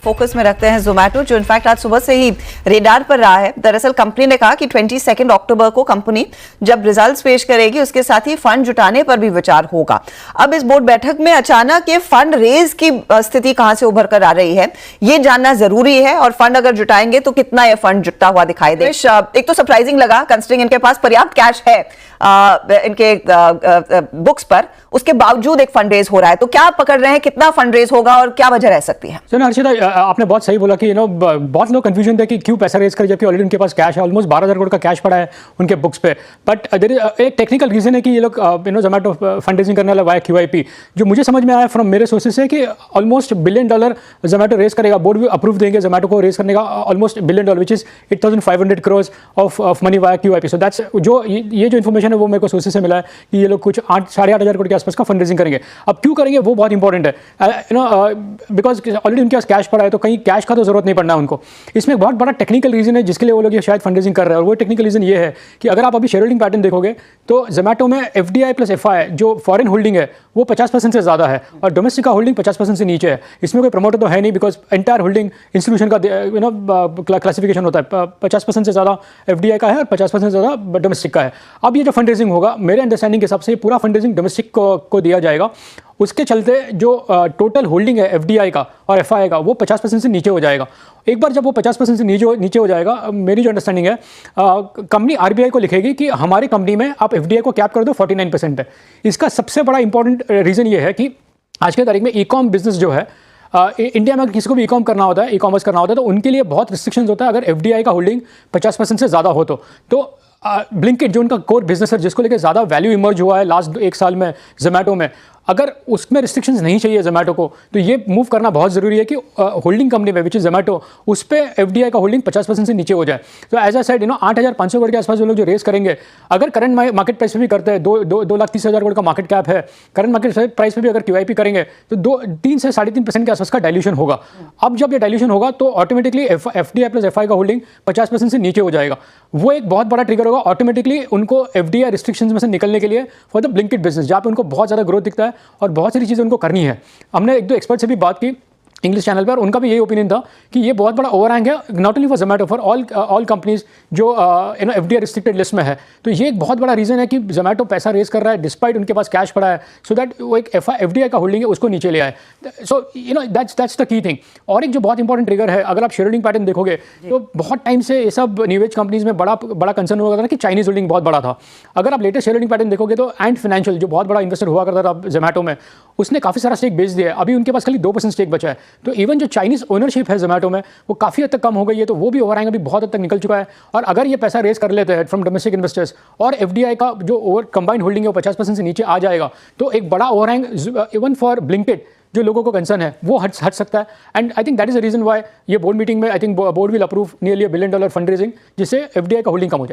Focus में रखते हैं जोमेटो, जो इनफैक्ट आज सुबह से ही रेडार पर रहा है। दरअसल कंपनी ने कहा कि 22 अक्टूबर को कंपनी जब रिजल्ट्स पेश करेगी उसके साथ ही फंड जुटाने पर भी विचार होगा। अब इस बोर्ड बैठक में अचानक ये फंड रेज की स्थिति कहां से उभर कर आ रही है ये जानना जरूरी है, और फंड अगर जुटाएंगे तो कितना ये फंड जुटता हुआ दिखाई दे। एक तो सरप्राइजिंग लगा कंसिडरिंग इनके पास पर्याप्त कैश है इनके बुक्स पर, उसके बावजूद एक फंड रेज हो रहा है। तो क्या पकड़ रहे हैं, कितना फंड रेज होगा और क्या वजह रह सकती है? सुनो हर्षिता, आपने बहुत सही बोला कि बहुत लोग कंफ्यूजन थे कि क्यों पैसा रेज कर, जबकि ऑलरेडी उनके पास कैश है, ऑलमोस्ट 12,000 करोड़ का कैश पड़ा है उनके बुक्स पे। बट एक टेक्निकल रीजन है कि ये लोग जोमेटो फंड रेजिंग करने वाला वाया QIP, जो मुझे समझ में आया फ्रॉम मेरे सोर्सेज से कि ऑलमोस्ट $1 बिलियन जोमेटो रेज करेगा। बोर्ड भी अप्रूव देंगे जोमेटो को रेज करने का almost $1 billion, which is 8,500 crore of money via QIP। So that's जो ये जो इन्फॉर्मेशन है वो मेरे को सोर्सेज से मिला है कि ये लोग कुछ 8,500 करोड़ के आसपास का फंड रेजिंग करेंगे। अब क्यों करेंगे वो बहुत इंपॉर्टेंट है, बिकॉज ऑलरेडी उनके पास कैश पड़ा है, तो कहीं कैश का तो जरूरत नहीं पड़ना है उनको। इसमें एक बहुत बड़ा टेक्निकल रीजन है जिसके लिए वो लोग ये शायद फंड रेजिंग कर रहे हैं, और वो टेक्निकल रीजन ये है कि अगर आप अभी शेयर होल्डिंग पैटर्न देखोगे तो जोमेटो में FDI प्लस FI जो फॉरेन होल्डिंग है वो 50% से ज़्यादा है, और डोमेस्टिक का होल्डिंग 50% से नीचे है। इसमें कोई प्रमोटर तो है नहीं, बिकॉज एंटायर होल्डिंग इंस्टीट्यूशन का क्लासिफिकेशन होता है। 50% से ज़्यादा FDI का है और 50% से ज़्यादा डोमेस्टिक का है। अब ये जो फंड रेजिंग होगा, मेरे अंडरस्टैंडिंग के हिसाब से पूरा फंड रेजिंग डोमेस्टिक को दिया जाएगा। उसके चलते जो टोटल होल्डिंग है FDI का और FI का वो 50% से नीचे हो जाएगा। एक बार जब वो 50% से नीचे हो जाएगा, मेरी जो अंडरस्टैंडिंग है, कंपनी RBI को लिखेगी कि हमारी कंपनी में आप FDI को कैप कर दो, 49% है। इसका सबसे बड़ा इंपॉर्टेंट रीज़न ये है कि आज के तारीख में ई-कॉम बिजनेस जो है, इंडिया में अगर किसी को भी ई-कॉम करना होता है, ई-कॉमर्स करना होता है, तो उनके लिए बहुत रिस्ट्रिक्शंस होता है अगर FDI का होल्डिंग 50% से ज़्यादा हो तो ब्लिंकिट जो उनका कोर बिजनेस है, जिसको लेकर ज़्यादा वैल्यू इमर्ज हुआ है लास्ट 1 साल में जोमेटो में, अगर उसमें रिस्ट्रिक्शंस नहीं चाहिए जोमेटो को, तो ये मूव करना बहुत ज़रूरी है कि होल्डिंग कंपनी में विच इज जोमेटो, उस पर FDI का होल्डिंग 50% से नीचे हो जाए। तो एज ए साइड 8,500 करोड़ के आसपास जो लोग जो रेस करेंगे, अगर करंट मार्केट प्राइस पे भी करते हैं, 2,30,000 करोड़ का मार्केट कैप है, करंट मार्केट प्राइस पे भी अगर QIP करेंगे तो 3 से 3.5% के आसपास का डाइल्यूशन होगा। अब जब ये डाइल्यूशन होगा तो ऑटोमेटिकली FDI प्लस FI का होल्डिंग 50% से नीचे हो जाएगा। वो एक बहुत बड़ा ट्रिगर होगा ऑटोमेटिकली उनको FDI रिस्ट्रिक्शंस में से निकलने के लिए फॉर द ब्लिंकिट बिजनेस, जहाँ पे उनको बहुत ज़्यादा ग्रोथ दिखता है और बहुत सारी चीज़ें उनको करनी है। हमने 1-2 एक्सपर्ट से भी बात की इंग्लिश चैनल पर, उनका भी यही ओपिनियन था कि ये बहुत बड़ा ओवरहैंग है, not only for Zomato, for all companies जो FDI रिस्ट्रिक्टेड लिस्ट में है। तो ये एक बहुत बड़ा रीज़न है कि जोमेटो पैसा रेज कर रहा है डिस्पाइट उनके पास कैश पड़ा है, सो दैट वो एक FDI का होल्डिंग है उसको नीचे ले आए। So that's the key thing. और एक जो बहुत इंपॉर्टेंट ट्रिगर है, अगर आप शेयर होल्डिंग पैटर्न देखोगे तो बहुत टाइम से ये सब न्यू एज कंपनीज में बड़ा कंसर्न हुआ करता था कि चाइनीज होल्डिंग बहुत बड़ा था। अगर आप लेटेस्ट शेयर होल्डिंग पैटर्न देखोगे तो एंड फाइनेंशियल जो बहुत बड़ा इन्वेस्टर हुआ करता था जोमेटो में, उसने काफ़ी सारा स्टेक बेच दिया है। अभी उनके पास खाली 2% स्टेक बचा है। तो इवन जो चाइनीज ओनरशिप है जोमेटो में वो काफ़ी हद तक कम हो गई है, तो वो भी ओवरहैंग अभी बहुत हद तक निकल चुका है। और अगर ये पैसा रेज कर लेते हैं फ्रॉम डोमेस्टिक इन्वेस्टर्स और FDI का जो ओवर कंबाइंड होल्डिंग है वो 50% से नीचे आ जाएगा, तो एक बड़ा ओवरहैंग इवन फॉर ब्लिंकिट जो लोगों को कंसर्न है वो हट सकता है। And I think that is the reason why ये बोर्ड मीटिंग में I think board will approve nearly $1 billion fund raising, जिससे FDI का होल्डिंग कम हो जाए।